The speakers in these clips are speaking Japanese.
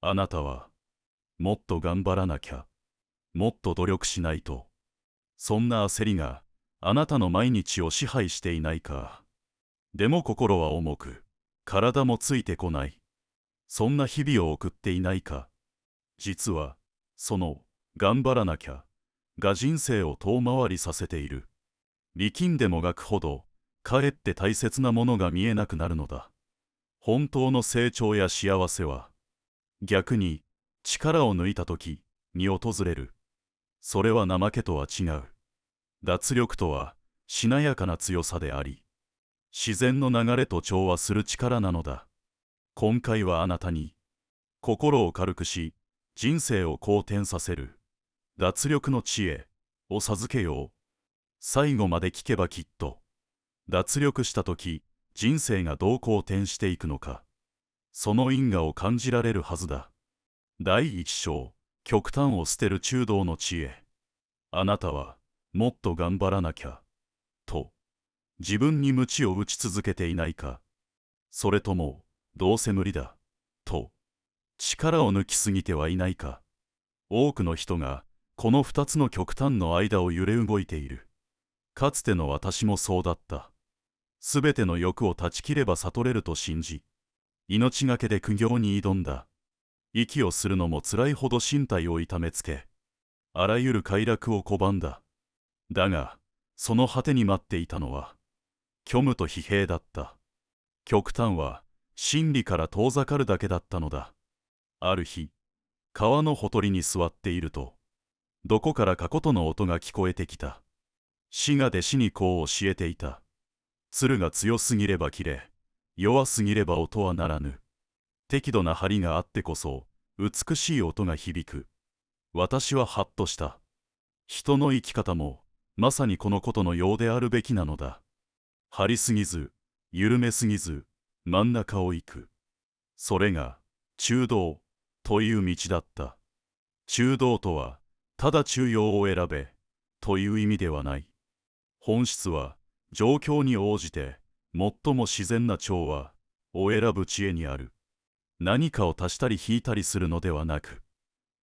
あなたは、もっと頑張らなきゃ、もっと努力しないと、そんな焦りがあなたの毎日を支配していないか。でも心は重く、体もついてこない。そんな日々を送っていないか。実は、その、頑張らなきゃ、が人生を遠回りさせている。力んでもがくほど、かえって大切なものが見えなくなるのだ。本当の成長や幸せは、逆に、力を抜いた時に訪れる。それは怠けとは違う。脱力とは、しなやかな強さであり、自然の流れと調和する力なのだ。今回はあなたに、心を軽くし、人生を好転させる、脱力の知恵を授けよう。最後まで聞けばきっと、脱力したとき、人生がどう好転していくのか、その因果を感じられるはずだ。第一章、極端を捨てる中道の知恵。あなたは、もっと頑張らなきゃ、と、自分に鞭を打ち続けていないか。それとも、どうせ無理だ、と、力を抜きすぎてはいないか。多くの人が、この二つの極端の間を揺れ動いている。かつての私もそうだった。すべての欲を断ち切れば悟れると信じ、命がけで苦行に挑んだ。息をするのもつらいほど身体を痛めつけ、あらゆる快楽を拒んだ。だが、その果てに待っていたのは、虚無と疲弊だった。極端は、真理から遠ざかるだけだったのだ。ある日、川のほとりに座っていると、どこからか琴の音が聞こえてきた。師が弟子にこう教えていた。弦が強すぎれば切れ、弱すぎれば音はならぬ。適度な張りがあってこそ、美しい音が響く。私はハッとした。人の生き方も、まさにこのことのようであるべきなのだ。張りすぎず、緩めすぎず、真ん中を行く。それが、中道、という道だった。中道とは、ただ中庸を選べ、という意味ではない。本質は、状況に応じて、最も自然な調和を選ぶ知恵にある。何かを足したり引いたりするのではなく、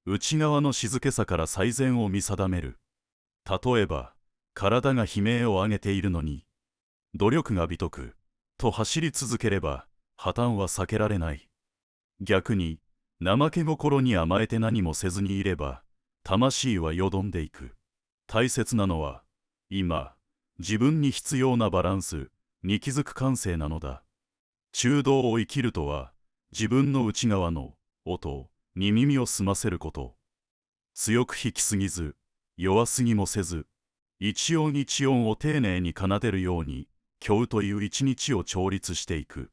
内側の静けさから最善を見定める。例えば、体が悲鳴を上げているのに、努力が美徳と走り続ければ、破綻は避けられない。逆に、怠け心に甘えて何もせずにいれば、魂はよどんでいく。大切なのは、今、自分に必要なバランスに気づく感性なのだ。中道を生きるとは、自分の内側の音に耳を澄ませること。強く引きすぎず、弱すぎもせず、一音一音を丁寧に奏でるように、今日という一日を調律していく。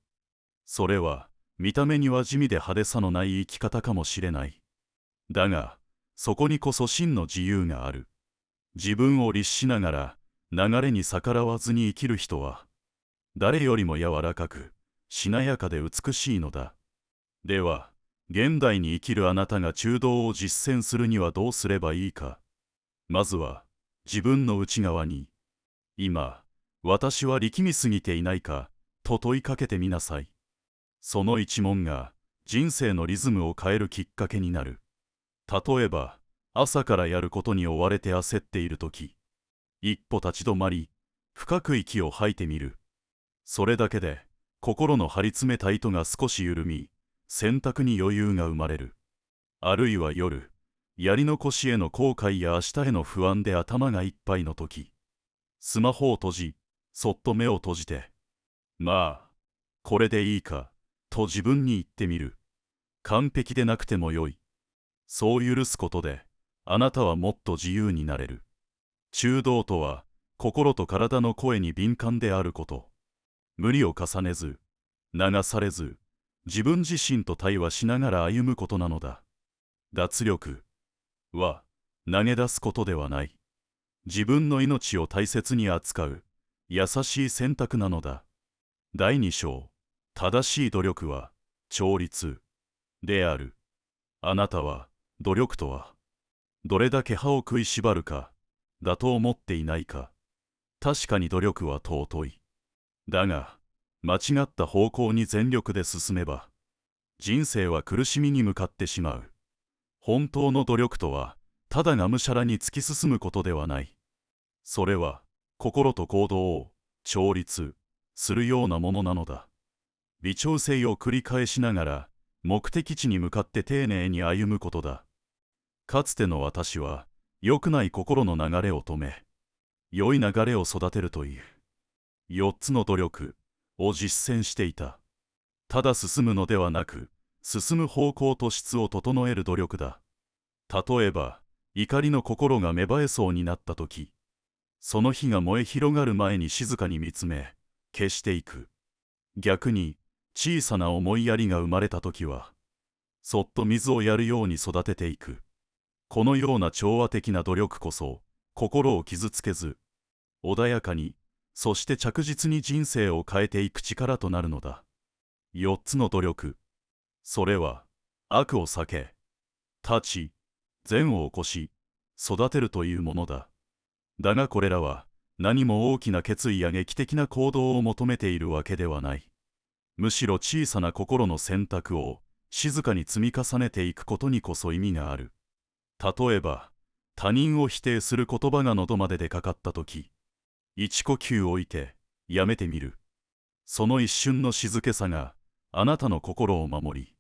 それは、見た目には地味で派手さのない生き方かもしれない。だが、そこにこそ真の自由がある。自分を律しながら、流れに逆らわずに生きる人は、誰よりも柔らかく、しなやかで美しいのだ。では、現代に生きるあなたが中道を実践するにはどうすればいいか。まずは、自分の内側に、今、私は力みすぎていないか、と問いかけてみなさい。その一問が、人生のリズムを変えるきっかけになる。例えば、朝からやることに追われて焦っているとき、一歩立ち止まり、深く息を吐いてみる。それだけで、心の張り詰めた糸が少し緩み、選択に余裕が生まれる。あるいは夜、やり残しへの後悔や明日への不安で頭がいっぱいのとき、スマホを閉じ、そっと目を閉じて、まあ、これでいいか、と自分に言ってみる。完璧でなくてもよい。そう許すことで、あなたはもっと自由になれる。中道とは、心と体の声に敏感であること。無理を重ねず、流されず、自分自身と対話しながら歩むことなのだ。脱力は、投げ出すことではない。自分の命を大切に扱う、優しい選択なのだ。第二章、正しい努力は、調律である。あなたは、努力とは、どれだけ歯を食いしばるか、だと思っていないか。確かに努力は尊い。だが、間違った方向に全力で進めば、人生は苦しみに向かってしまう。本当の努力とは、ただがむしゃらに突き進むことではない。それは、心と行動を調律するようなものなのだ。微調整を繰り返しながら、目的地に向かって丁寧に歩むことだ。かつての私は、良くない心の流れを止め、良い流れを育てるという、4つの努力を実践していた。ただ進むのではなく、進む方向と質を整える努力だ。例えば、怒りの心が芽生えそうになったとき、その火が燃え広がる前に静かに見つめ、消していく。逆に、小さな思いやりが生まれたときは、そっと水をやるように育てていく。このような調和的な努力こそ、心を傷つけず、穏やかに、そして着実に人生を変えていく力となるのだ。4つの努力。それは、悪を避け、立ち、善を起こし、育てるというものだ。だがこれらは、何も大きな決意や劇的な行動を求めているわけではない。むしろ小さな心の選択を静かに積み重ねていくことにこそ意味がある。例えば、他人を否定する言葉が喉まで出かかったとき、一呼吸置いて、やめてみる。その一瞬の静けさがあなたの心を守り、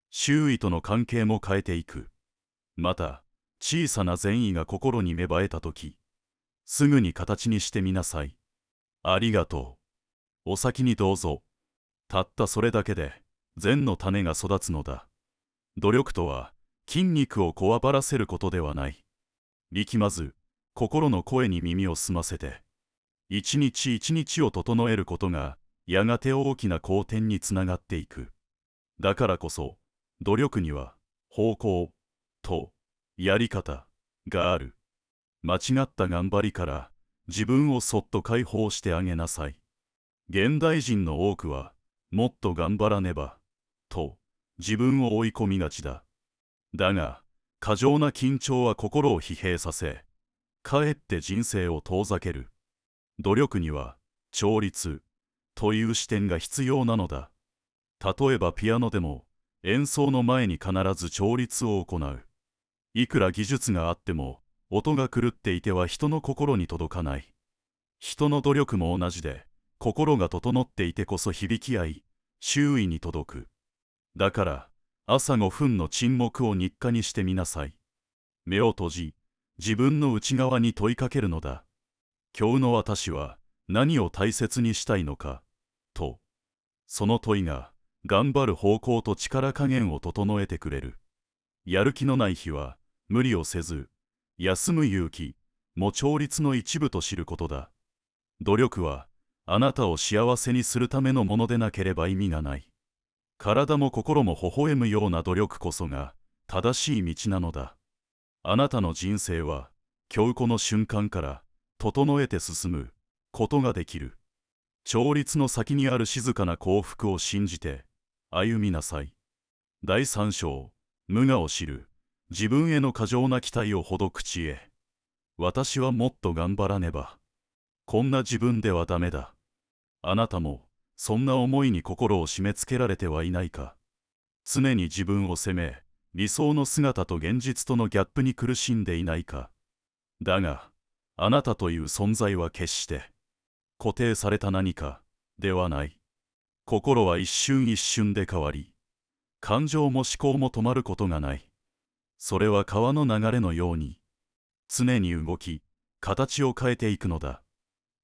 周囲との関係も変えていく。また、小さな善意が心に芽生えたとき、すぐに形にしてみなさい。ありがとう。お先にどうぞ。たったそれだけで、善の種が育つのだ。努力とは、筋肉をこわばらせることではない。力まず、心の声に耳を澄ませて、一日一日を整えることが、やがて大きな好転につながっていく。だからこそ、努力には、方向とやり方がある。間違った頑張りから自分をそっと解放してあげなさい。現代人の多くは、もっと頑張らねば、と自分を追い込みがちだ。だが、過剰な緊張は心を疲弊させ、かえって人生を遠ざける。努力には、調律という視点が必要なのだ。例えばピアノでも、演奏の前に必ず調律を行う。いくら技術があっても、音が狂っていては人の心に届かない。人の努力も同じで、心が整っていてこそ響き合い、周囲に届く。だから、朝5分の沈黙を日課にしてみなさい。目を閉じ、自分の内側に問いかけるのだ。今日の私は何を大切にしたいのか、と。その問いが、頑張る方向と力加減を整えてくれる。やる気のない日は、無理をせず、休む勇気も調律の一部と知ることだ。努力は、あなたを幸せにするためのものでなければ意味がない。体も心も微笑むような努力こそが、正しい道なのだ。あなたの人生は、今日この瞬間から、整えて進むことができる。調律の先にある静かな幸福を信じて、歩みなさい。第3章、無我を知る。自分への過剰な期待をほどく知恵。私はもっと頑張らねば。こんな自分ではダメだ。あなたも、そんな思いに心を締め付けられてはいないか。常に自分を責め、理想の姿と現実とのギャップに苦しんでいないか。だが、あなたという存在は決して、固定された何か、ではない。心は一瞬一瞬で変わり、感情も思考も止まることがない。それは川の流れのように、常に動き、形を変えていくのだ。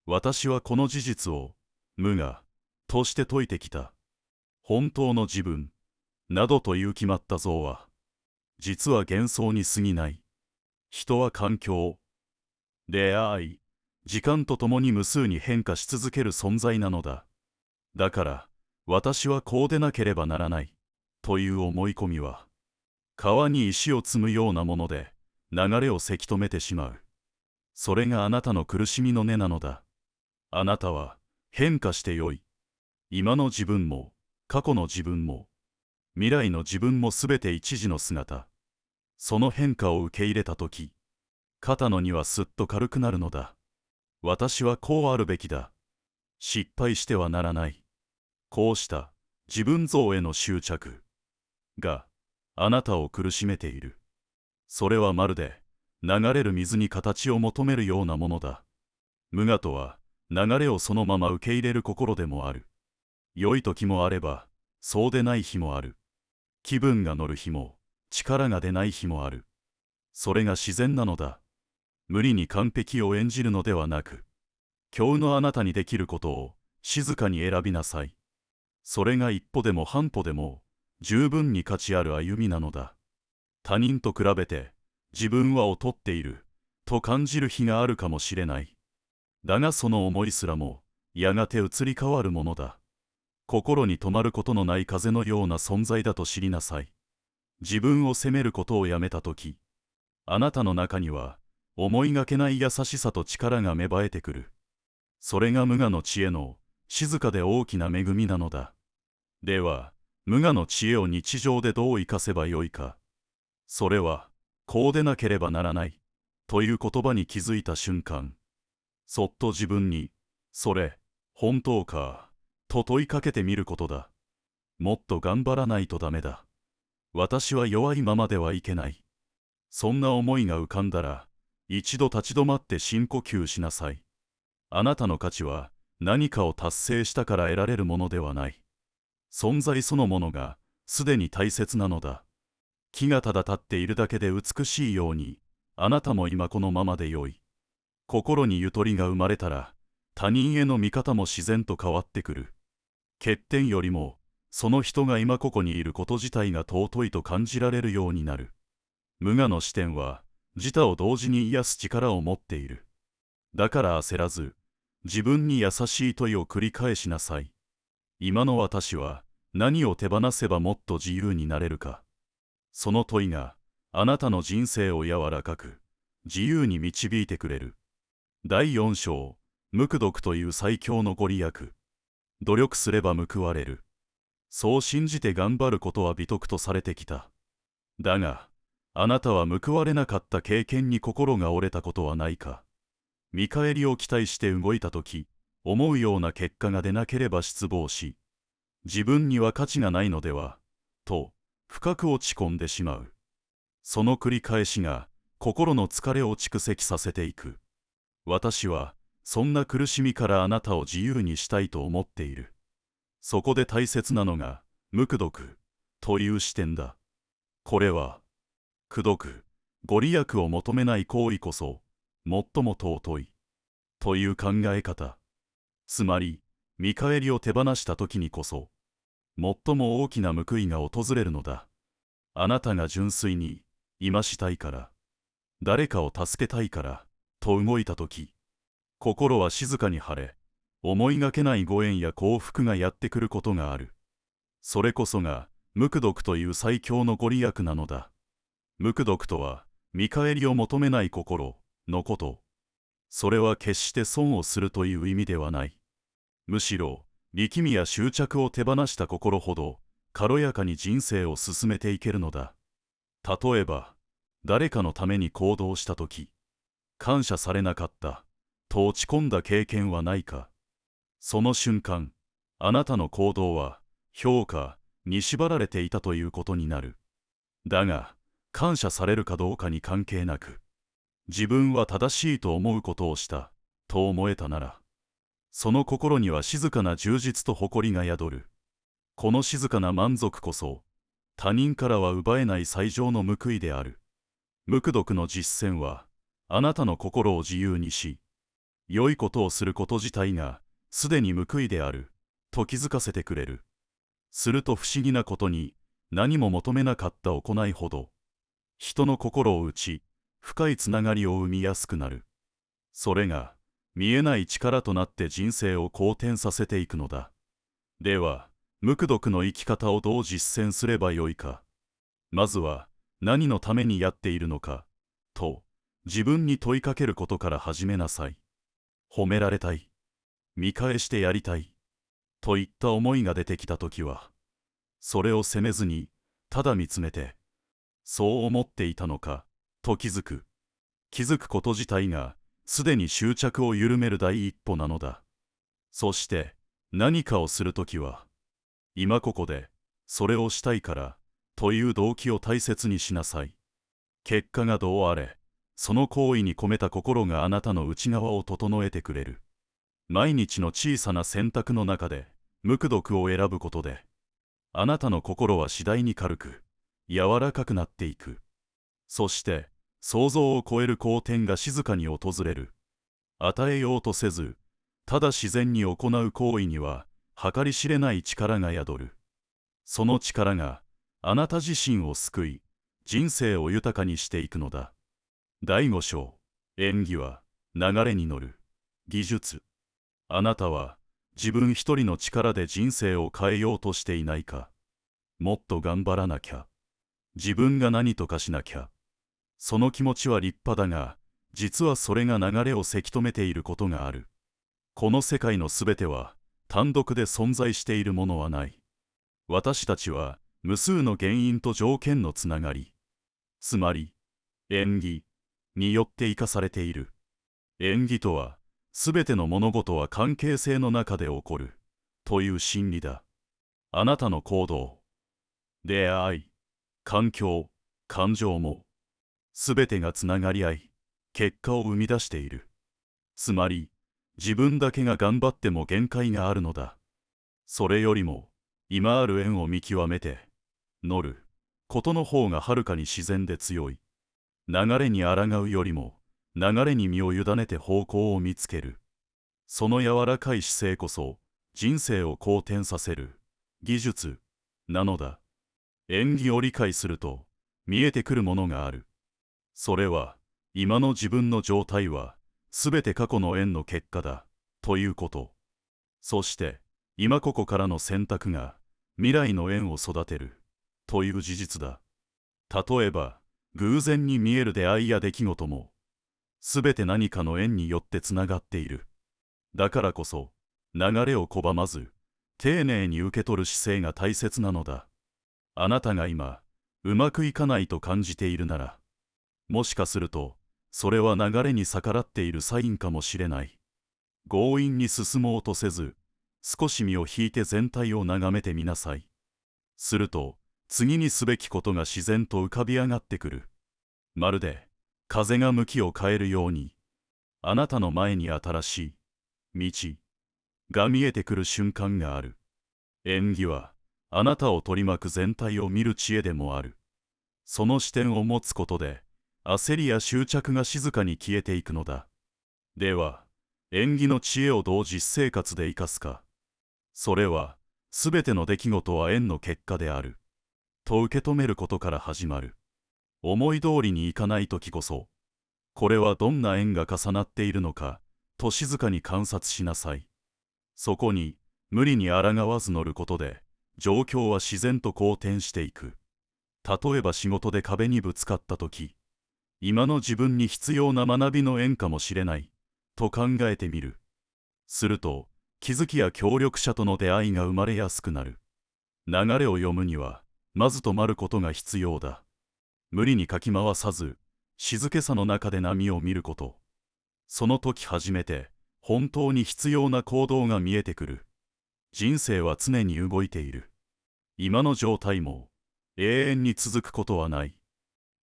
私はこの事実を、無我、として説いてきた。本当の自分、などという決まった像は、実は幻想に過ぎない。人は環境、出会い、時間とともに無数に変化し続ける存在なのだ。だから、私はこうでなければならない、という思い込みは、川に石を積むようなもので、流れをせき止めてしまう。それがあなたの苦しみの根なのだ。あなたは、変化してよい。今の自分も、過去の自分も、未来の自分もすべて一時の姿。その変化を受け入れたとき、肩の荷はすっと軽くなるのだ。私はこうあるべきだ。失敗してはならない。こうした自分像への執着。が、あなたを苦しめている。それはまるで、流れる水に形を求めるようなものだ。無我とは、流れをそのまま受け入れる心でもある。良い時もあれば、そうでない日もある。気分が乗る日も、力が出ない日もある。それが自然なのだ。無理に完璧を演じるのではなく、今日のあなたにできることを静かに選びなさい。それが一歩でも半歩でも十分に価値ある歩みなのだ。他人と比べて自分は劣っていると感じる日があるかもしれない。だがその思いすらもやがて移り変わるものだ。心に止まることのない風のような存在だと知りなさい。自分を責めることをやめたとき、あなたの中には思いがけない優しさと力が芽生えてくる。それが無我の知恵の静かで大きな恵みなのだ。では、無我の知恵を日常でどう生かせばよいか。それは、こうでなければならない、という言葉に気づいた瞬間、そっと自分に、それ、本当か、と問いかけてみることだ。もっと頑張らないとダメだ。私は弱いままではいけない。そんな思いが浮かんだら、一度立ち止まって深呼吸しなさい。あなたの価値は何かを達成したから得られるものではない。存在そのものがすでに大切なのだ。木がただ立っているだけで美しいように、あなたも今このままでよい。心にゆとりが生まれたら、他人への見方も自然と変わってくる。欠点よりも、その人が今ここにいること自体が尊いと感じられるようになる。無我の視点は、自他を同時に癒す力を持っている。だから焦らず、自分に優しい問いを繰り返しなさい。今の私は何を手放せばもっと自由になれるか。その問いがあなたの人生を柔らかく、自由に導いてくれる。第4章、無垢毒という最強のご利益。努力すれば報われる。そう信じて頑張ることは美徳とされてきた。だが、あなたは報われなかった経験に心が折れたことはないか。見返りを期待して動いたとき、思うような結果が出なければ失望し、自分には価値がないのでは、と深く落ち込んでしまう。その繰り返しが心の疲れを蓄積させていく。私はそんな苦しみからあなたを自由にしたいと思っている。そこで大切なのが無垢毒という視点だ。これは功徳、ご利益を求めない行為こそ最も尊いという考え方。つまり見返りを手放した時にこそ最も大きな報いが訪れるのだ。あなたが純粋に今したいから、誰かを助けたいからと動いた時、心は静かに晴れ、思いがけないご縁や幸福がやってくることがある。それこそが無垢毒という最強のご利益なのだ。無垢毒とは見返りを求めない心のこと。それは決して損をするという意味ではない。むしろ力みや執着を手放した心ほど軽やかに人生を進めていけるのだ。例えば誰かのために行動したとき、感謝されなかったと落ち込んだ経験はないか。その瞬間、あなたの行動は評価に縛られていたということになる。だが感謝されるかどうかに関係なく、自分は正しいと思うことをしたと思えたなら、その心には静かな充実と誇りが宿る。この静かな満足こそ他人からは奪えない最上の報いである。無垢毒の実践はあなたの心を自由にし、良いことをすること自体がすでに報いであると気づかせてくれる。すると不思議なことに、何も求めなかった行いほど人の心を打ち、深いつながりを生みやすくなる。それが見えない力となって人生を好転させていくのだ。では無垢毒の生き方をどう実践すればよいか。まずは何のためにやっているのかと自分に問いかけることから始めなさい。褒められたい、見返してやりたいといった思いが出てきたときは、それを責めずにただ見つめて、そう思っていたのかと気づく。気づくこと自体がすでに執着を緩める第一歩なのだ。そして何かをするときは、今ここでそれをしたいからという動機を大切にしなさい。結果がどうあれ、その行為に込めた心があなたの内側を整えてくれる。毎日の小さな選択の中で無垢毒を選ぶことで、あなたの心は次第に軽く、柔らかくなっていく。そして、想像を超える好転が静かに訪れる。与えようとせず、ただ自然に行う行為には、計り知れない力が宿る。その力が、あなた自身を救い、人生を豊かにしていくのだ。第5章、演技は、流れに乗る。技術。あなたは、自分一人の力で人生を変えようとしていないか。もっと頑張らなきゃ。自分が何とかしなきゃ。その気持ちは立派だが、実はそれが流れをせき止めていることがある。この世界のすべては、単独で存在しているものはない。私たちは、無数の原因と条件のつながり、つまり、縁起によって生かされている。縁起とは、すべての物事は関係性の中で起こる、という真理だ。あなたの行動、出会い、環境、感情も、すべてがつながり合い、結果を生み出している。つまり、自分だけが頑張っても限界があるのだ。それよりも、今ある縁を見極めて、乗ることの方がはるかに自然で強い。流れに抗うよりも、流れに身を委ねて方向を見つける。その柔らかい姿勢こそ、人生を好転させる技術なのだ。縁起を理解すると、見えてくるものがある。それは、今の自分の状態は、すべて過去の縁の結果だ、ということ。そして、今ここからの選択が、未来の縁を育てる、という事実だ。例えば、偶然に見える出会いや出来事も、すべて何かの縁によってつながっている。だからこそ、流れを拒まず、丁寧に受け取る姿勢が大切なのだ。あなたが今、うまくいかないと感じているなら、もしかすると、それは流れに逆らっているサインかもしれない。強引に進もうとせず、少し身を引いて全体を眺めてみなさい。すると、次にすべきことが自然と浮かび上がってくる。まるで、風が向きを変えるように、あなたの前に新しい道が見えてくる瞬間がある。縁起は、あなたを取り巻く全体を見る知恵でもある。その視点を持つことで、焦りや執着が静かに消えていくのだ。では、縁起の知恵をどう実生活で生かすか。それは、すべての出来事は縁の結果である。と受け止めることから始まる。思い通りにいかないときこそ、これはどんな縁が重なっているのか、と静かに観察しなさい。そこに、無理に抗わず乗ることで、状況は自然と好転していく。例えば仕事で壁にぶつかったとき、今の自分に必要な学びの縁かもしれない、と考えてみる。すると、気づきや協力者との出会いが生まれやすくなる。流れを読むには、まず止まることが必要だ。無理にかき回さず、静けさの中で波を見ること。その時初めて、本当に必要な行動が見えてくる。人生は常に動いている。今の状態も、永遠に続くことはない。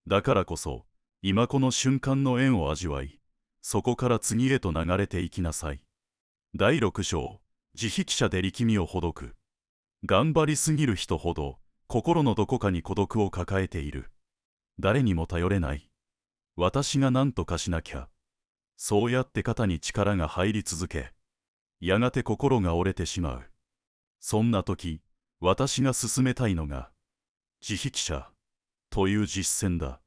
だからこそ、今この瞬間の縁を味わい、そこから次へと流れていきなさい。第6章、自筆者で力みをほどく。頑張りすぎる人ほど、心のどこかに孤独を抱えている。誰にも頼れない。私が何とかしなきゃ。そうやって肩に力が入り続け、やがて心が折れてしまう。そんな時、私が勧めたいのが、自筆者という実践だ。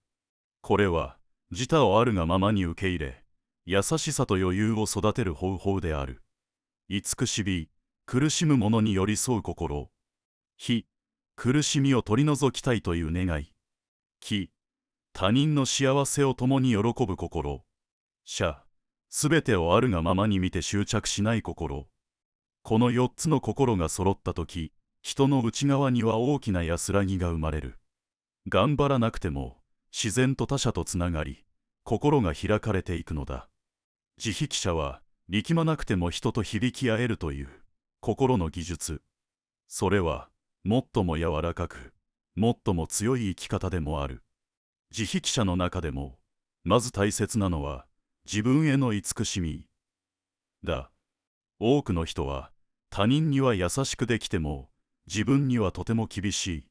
これは、自他をあるがままに受け入れ、優しさと余裕を育てる方法である。慈しみ、苦しむ者に寄り添う心。非、苦しみを取り除きたいという願い。喜、他人の幸せを共に喜ぶ心。者、すべてをあるがままに見て執着しない心。この4つの心が揃ったとき、人の内側には大きな安らぎが生まれる。頑張らなくても、自然と他者とつながり、心が開かれていくのだ。自筆者は、力まなくても人と響き合えるという、心の技術。それは、最も柔らかく、最も強い生き方でもある。自筆者の中でも、まず大切なのは、自分への慈しみだ。多くの人は、他人には優しくできても、自分にはとても厳しい。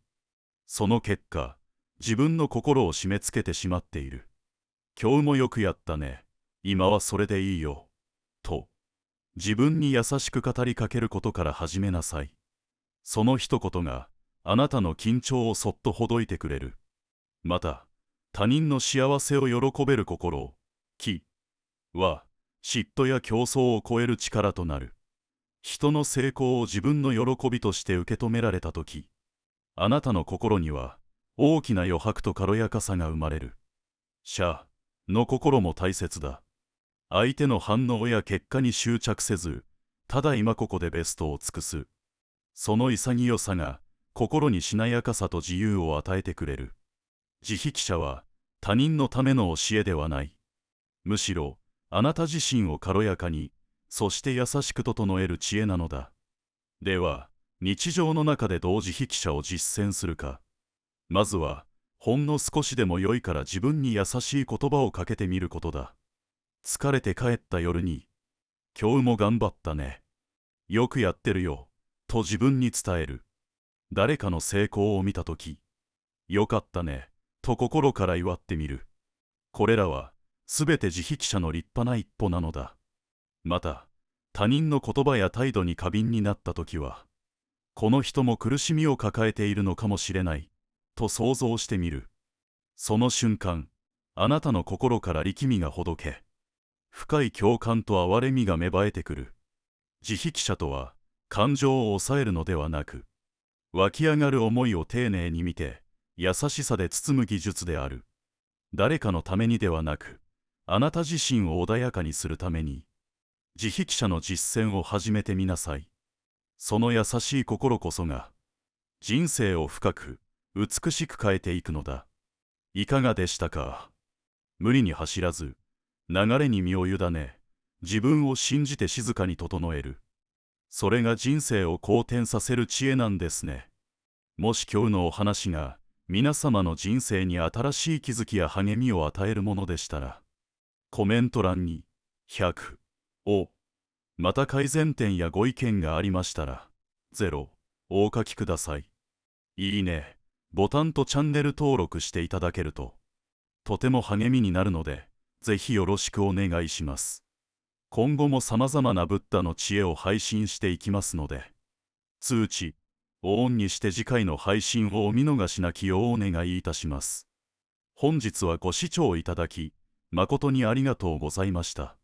その結果、自分の心を締め付けてしまっている。今日もよくやったね。今はそれでいいよ。と、自分に優しく語りかけることから始めなさい。その一言が、あなたの緊張をそっとほどいてくれる。また、他人の幸せを喜べる心、は、嫉妬や競争を超える力となる。人の成功を自分の喜びとして受け止められたとき、あなたの心には大きな余白と軽やかさが生まれる。者の心も大切だ。相手の反応や結果に執着せず、ただ今ここでベストを尽くす。その潔さが心にしなやかさと自由を与えてくれる。自筆者は他人のための教えではない。むしろ、あなた自身を軽やかに、そして優しく整える知恵なのだ。では、日常の中でどう自筆者を実践するか。まずは、ほんの少しでも良いから自分に優しい言葉をかけてみることだ。疲れて帰った夜に、今日も頑張ったね。よくやってるよ。と自分に伝える。誰かの成功を見たとき、よかったね。と心から祝ってみる。これらは、すべて自筆者の立派な一歩なのだ。また、他人の言葉や態度に過敏になったときは、この人も苦しみを抱えているのかもしれない、と想像してみる。その瞬間、あなたの心から力みがほどけ、深い共感と憐れみが芽生えてくる。自筆者とは、感情を抑えるのではなく、湧き上がる思いを丁寧に見て、優しさで包む技術である。誰かのためにではなく、あなた自身を穏やかにするために、自筆者の実践を始めてみなさい。その優しい心こそが、人生を深く、美しく変えていくのだ。いかがでしたか？無理に走らず、流れに身を委ね、自分を信じて静かに整える。それが人生を好転させる知恵なんですね。もし今日のお話が、皆様の人生に新しい気づきや励みを与えるものでしたら、コメント欄に100を、また改善点やご意見がありましたら0をお書きください。いいねボタンとチャンネル登録していただけるととても励みになるので、ぜひよろしくお願いします。今後も様々なブッダの知恵を配信していきますので、通知をオンにして次回の配信をお見逃しなきようお願いいたします。本日はご視聴いただき、誠にありがとうございました。